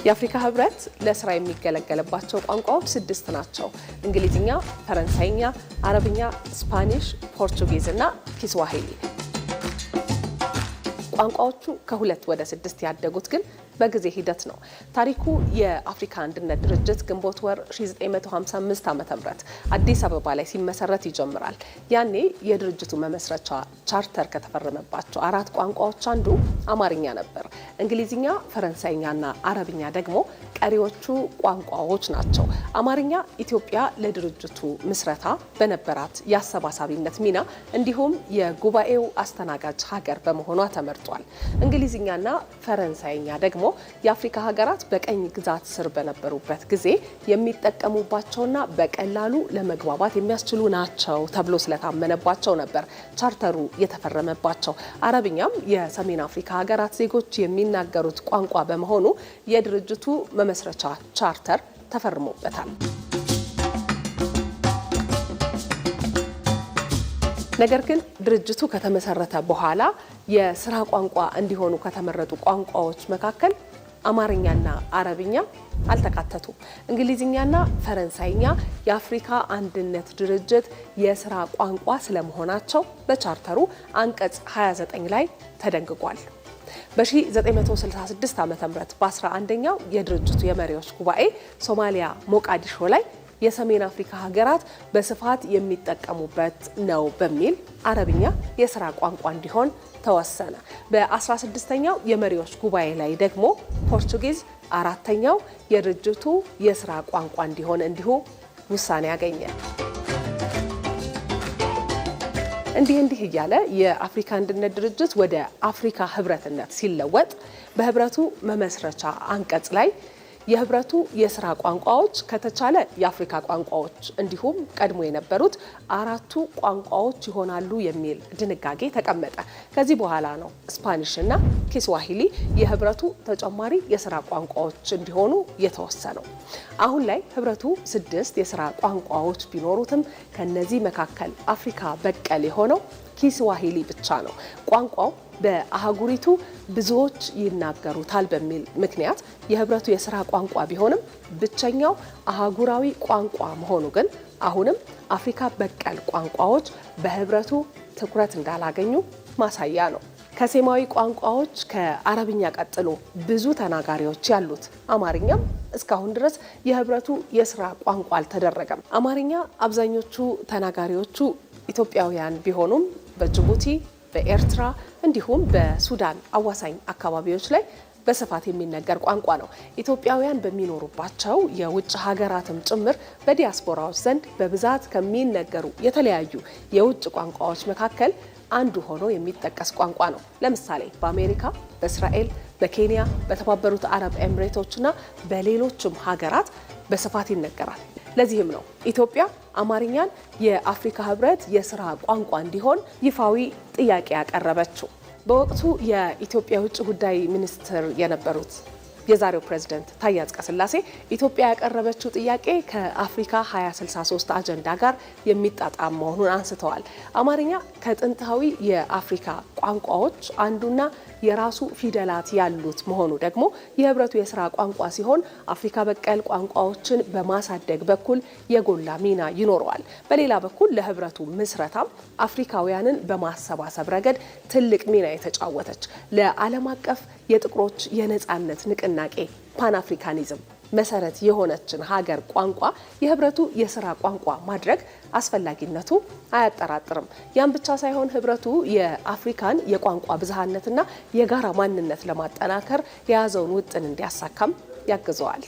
የአፍሪካ ህብረት ለስራ የሚገለገልባቸው ቋንቋዎች 6 ናቸው። እንግሊዝኛ፣ ፈረንሳይኛ፣ አረብኛ፣ ስፓኒሽ፣ ፖርቱጊዝ እና ኪስዋሂሊ። ቋንቋዎቹ ከ2 ወደ 6 ያደጉት ግን በጊዜ ሂደት ነው። ታሪኩ የአፍሪካ አንድነት ድርጅት ግንቦት ወር 1955 ዓ.ም አዲስ አበባ ላይ ሲመሰረት ይጀምራል። ያኔ የድርጅቱ መመስረቻ ቻርተር ከተፈረመባቸው 4 ቋንቋዎች አንዱ አማርኛ ነበር። እንግሊዝኛ፣ ፈረንሳይኛና አረብኛ ደግሞ ቀሪዎቹ ቋንቋዎች ናቸው። አማርኛ ኢትዮጵያ ለድርጅቱ ምስረታ በነበራት የአሰባሳቢነት ሚና እንዲሁም የጉባኤው አስተናጋጅ ሀገር በመሆኗ ተመርጧል። እንግሊዝኛና ፈረንሳይኛ ደግሞ የአፍሪካ ሀገራት በቀኝ ግዛት ስር በነበሩበት ጊዜ የሚጠቀሙባቸውና በቀላሉ ለመግባባት የሚያስችሉ ናቸው ተብሎ ስለታመነባቸው ነበር ቻርተሩ የተፈረመባቸው። አረብኛም የሰሜን አፍሪካ ሀገራት ዜጎች የሚናገሩት ቋንቋ በመሆኑ የድርጅቱ መመስረቻ ቻርተር ተፈርሞበታል። ነገር ግን ድርጅቱ ከተመሰረተ በኋላ የስራ ቋንቋ እንዲሆኑ ከተመረጡ ቋንቋዎች መካከል አማርኛና አረብኛ አልተካተቱም። እንግሊዝኛና ፈረንሳይኛ የአፍሪካ አንድነት ድርጅት የስራ ቋንቋ ስለመሆናቸው በቻርተሩ አንቀጽ 29 ላይ ተደንግጓል። በ1966 ዓ.ም በ11ኛው የድርጅቱ የመሪዎች ጉባኤ ሶማሊያ ሞቃዲሾ ላይ የሰሜን አፍሪካ ሀገራት በስፋት የሚጠቀሙበት ነው በሚል አረብኛ የስራ ቋንቋ እንዲሆን ተወሰነ። በ16ኛው የመሪዎች ጉባኤ ላይ ደግሞ ፖርቱጊዝ 4ኛው የድርጅቱ የስራ ቋንቋ እንዲሆን እንዲሁ ውሳኔ ያገኘ። እንዲህ እያለ የአፍሪካ አንድነት ድርጅት ወደ አፍሪካ ህብረትነት ሲለወጥ በህብረቱ መመስረቻ አንቀጽ ላይ የህብረቱ የስራ ቋንቋዎች ከተቻለ የአፍሪካ ቋንቋዎች እንዲሁም ቀድሞ የነበሩት 4ቱ ቋንቋዎች ይሆናሉ የሚል ድንጋጌ ተቀመጠ። ከዚህ በኋላ ነው ስፓኒሽ እና ኪስዋሂሊ የህብረቱ ተጨማሪ የስራ ቋንቋዎች እንዲሆኑ የተወሰነው። አሁን ላይ ህብረቱ 6 የስራ ቋንቋዎች ቢኖሩትም ከነዚህ መካከል አፍሪካ በቀል የሆነው ኪስዋሂሊ ብቻ ነው። ቋንቋው በአህጉሪቱ ብዙዎች ይናገሩታል በሚል ምክንያት የህብረቱ የስራ ቋንቋ ቢሆንም ብቸኛው አህጉራዊ ቋንቋ መሆኑ ግን አሁንም አፍሪካ በቀል ቋንቋዎች በህብረቱ ትኩረት እንዳላገኙ ማሳያ ነው። ከሴማዊ ቋንቋዎች ከአረብኛ ቀጥሎ ብዙ ተናጋሪዎች ያሉት አማርኛም እስካሁን ድረስ የህብረቱ የስራ ቋንቋ አልተደረገም። አማርኛ አብዛኞቹ ተናጋሪዎቹ ኢትዮጵያውያን ቢሆኑም በጅቡቲ፣ በኤርትራ እንዲሁም በሱዳን አዋሳኝ አካባቢዎች ላይ በስፋት የሚነገር ቋንቋ ነው። ኢትዮጵያውያን በሚኖሩባቸው የውጭ ሀገራትም ጭምር በዲያስፖራዎች ዘንድ በብዛት ከሚነገሩ የተለያዩ የውጭ ቋንቋዎች መካከል አንዱ ሆኖ የሚጠቀስ ቋንቋ ነው። ለምሳሌ በአሜሪካ፣ በእስራኤል፣ በኬንያ፣ በተባበሩት አረብ ኤምሬቶችና በሌሎችም ሀገራት በስፋት ይነገራል። ለዚህም ነው ኢትዮጵያ አማርኛን የአፍሪካ ህብረት የስራ ቋንቋ እንዲሆን ይፋዊ ጥያቄ ያቀረበችው። በወቅቱ የኢትዮጵያ ውጭ ጉዳይ ሚኒስትር የነበሩት የዛሬው ፕሬዝዳንት ታዬ አጽቀሥላሴ ኢትዮጵያ ያቀረበችው ጥያቄ ከአፍሪካ 2063 አጀንዳ ጋር የሚጣጣም መሆኑን አንስተዋል። አማርኛ ከጥንታዊ የአፍሪካ ቋንቋዎች አንዱና የራሱ ፊደላት ያሉት መሆኑ ደግሞ የህብረቱ የስራ ቋንቋ ሲሆን አፍሪካ በቀል ቋንቋዎችን በማሳደግ በኩል የጎላ ሚና ይኖረዋል። በሌላ በኩል ለህብረቱ ምስረታም አፍሪካውያንን በማሰባሰብ ረገድ ትልቅ ሚና የተጫወተች ለዓለም አቀፍ የጥቁሮች የነጻነት ንቅናቄ ፓን አፍሪካኒዝም መሰረት የሆነችን ሀገር ቋንቋ የህብረቱ የስራ ቋንቋ ማድረግ አስፈላጊነቱ አያጠራጥርም። ያን ብቻ ሳይሆን ህብረቱ የአፍሪካን የቋንቋ ብዝሃነትና የጋራ ማንነት ለማጠናከር የያዘውን ውጥን እንዲያሳካም ያግዘዋል።